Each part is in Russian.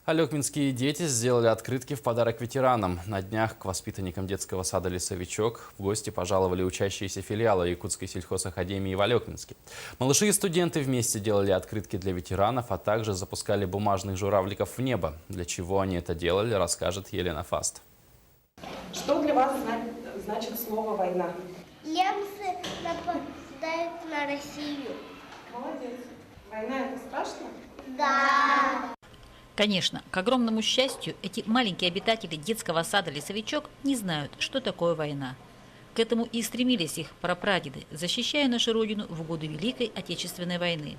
Алекминские дети сделали открытки в подарок ветеранам. На днях к воспитанникам детского сада «Лесовичок» в гости пожаловали учащиеся филиала Якутской сельхозакадемии в Алекминске. Малыши и студенты вместе делали открытки для ветеранов, а также запускали бумажных журавликов в небо. Для чего они это делали, расскажет Елена Фаст. Что для вас значит слово «война»? Немцы нападают на Россию. Молодец. Война – это страшно? Да. Конечно, к огромному счастью, эти маленькие обитатели детского сада «Лесовичок» не знают, что такое война. К этому и стремились их прапрадеды, защищая нашу Родину в годы Великой Отечественной войны.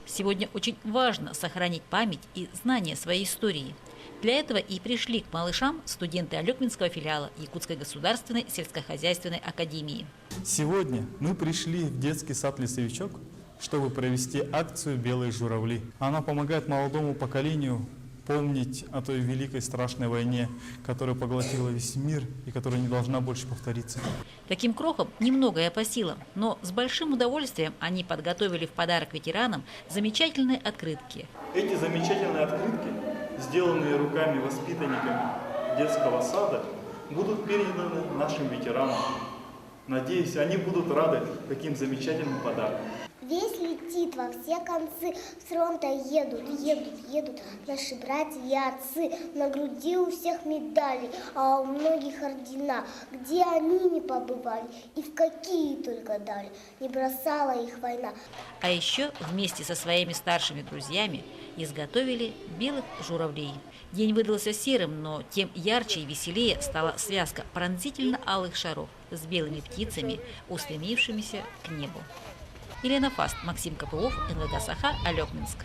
Сегодня очень важно сохранить память и знания своей истории. Для этого и пришли к малышам студенты Алекминского филиала Якутской государственной сельскохозяйственной академии. Сегодня мы пришли в детский сад «Лесовичок», чтобы провести акцию «Белые журавли». Она помогает молодому поколению помнить о той великой страшной войне, которая поглотила весь мир и которая не должна больше повториться. Таким крохам немногое по силам, но с большим удовольствием они подготовили в подарок ветеранам замечательные открытки. Эти замечательные открытки, сделанные руками воспитанниками детского сада, будут переданы нашим ветеранам. Надеюсь, они будут рады таким замечательным подаркам. Весь летит во все концы, с фронта едут наши братья и отцы. На груди у всех медали, а у многих ордена. Где они не побывали и в какие только дали, не бросала их война. А еще вместе со своими старшими друзьями изготовили белых журавлей. День выдался серым, но тем ярче и веселее стала связка пронзительно-алых шаров с белыми птицами, устремившимися к небу. Елена Фаст, Максим Копылов, НВК Саха, Алекминск.